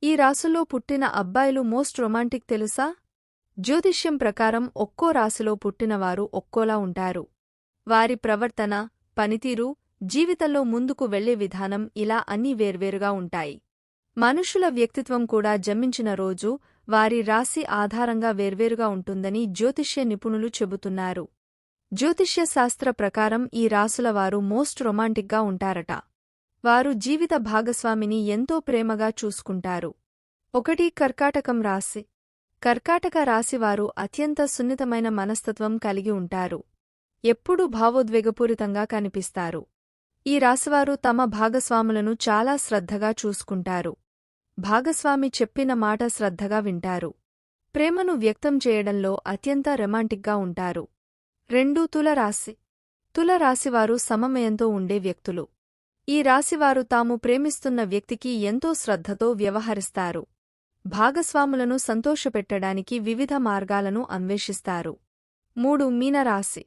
ఈ రాసుల్లో పుట్టిన అబ్బాయిలు మోస్ట్ రొమాంటిక్ తెలుసా? జ్యోతిష్యం ప్రకారం ఒక్కో రాశిలో పుట్టినవారు ఒక్కోలా ఉంటారు. వారి ప్రవర్తన, పనితీరు, జీవితంలో ముందుకు వెళ్లే విధానం ఇలా అన్నీ వేర్వేరుగా ఉంటాయి. మనుషుల వ్యక్తిత్వం కూడా జన్మించిన రోజు వారి రాశి ఆధారంగా వేర్వేరుగా ఉంటుందని జ్యోతిష్య నిపుణులు చెబుతున్నారు. జ్యోతిష్య శాస్త్ర ప్రకారం ఈ రాసులవారు మోస్ట్ రొమాంటిక్గా ఉంటారట. వారు జీవిత భాగస్వామిని ఎంతో ప్రేమగా చూసుకుంటారు. 1 కర్కాటకం రాశి. కర్కాటక రాశివారు అత్యంత సున్నితమైన మనస్తత్వం కలిగి ఉంటారు. ఎప్పుడూ భావోద్వేగపూరితంగా కనిపిస్తారు. ఈ రాశివారు తమ భాగస్వాములను చాలా శ్రద్ధగా చూసుకుంటారు. భాగస్వామి చెప్పిన మాట శ్రద్ధగా వింటారు. ప్రేమను వ్యక్తం చేయడంలో అత్యంత రొమాంటిక్గా ఉంటారు. 2 తులరాశి. తులరాశివారు సమమయంతో ఉండే వ్యక్తులు. ఈ రాశివారు తాము ప్రేమిస్తున్న వ్యక్తికి ఎంతో శ్రద్ధతో వ్యవహరిస్తారు. భాగస్వాములను సంతోషపెట్టడానికి వివిధ మార్గాలను అన్వేషిస్తారు. 3 మీనరాశి.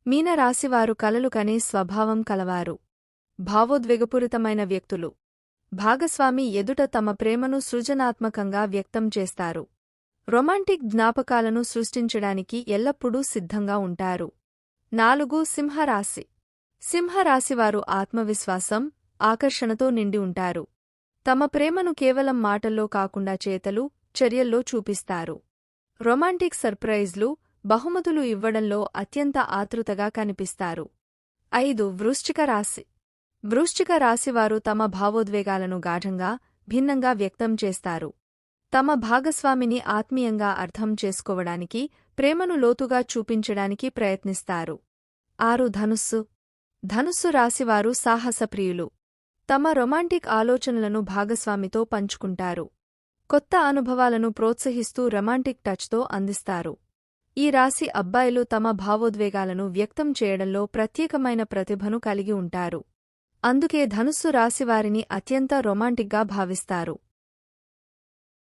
మీనరాశివారు కలలు కనే స్వభావం కలవారు. భావోద్వేగపూరితమైన వ్యక్తులు. భాగస్వామి ఎదుట తమ ప్రేమను సృజనాత్మకంగా వ్యక్తం చేస్తారు. రొమాంటిక్ జ్ఞాపకాలను సృష్టించడానికి ఎల్లప్పుడూ సిద్ధంగా ఉంటారు. 4 సింహరాశి. సింహరాశివారు ఆత్మవిశ్వాసం, ఆకర్షణతో నిండి ఉంటారు. తమ ప్రేమను కేవలం మాటల్లో కాకుండా చేతలు, చర్యల్లో చూపిస్తారు. రొమాంటిక్ సర్ప్రైజ్లు, బహుమతులు ఇవ్వడంలో అత్యంత ఆతృతగా కనిపిస్తారు. 5 వృశ్చిక రాశి. వృశ్చిక రాశివారు తమ భావోద్వేగాలను గాఢంగా, భిన్నంగా వ్యక్తం చేస్తారు. తమ భాగస్వామిని ఆత్మీయంగా అర్థం చేసుకోవడానికి, ప్రేమను లోతుగా చూపించడానికి ప్రయత్నిస్తారు. 6 ధనుస్సు. ధనుస్సు రాశివారు సాహసప్రియులు. తమ రొమాంటిక్ ఆలోచనలను భాగస్వామితో పంచుకుంటారు. కొత్త అనుభవాలను ప్రోత్సహిస్తూ రొమాంటిక్ టచ్తో అందిస్తారు. ఈ రాశి అబ్బాయిలు తమ భావోద్వేగాలను వ్యక్తం చేయడంలో ప్రత్యేకమైన ప్రతిభను కలిగి ఉంటారు. అందుకే ధనుస్సు రాశివారిని అత్యంత రొమాంటిక్గా భావిస్తారు.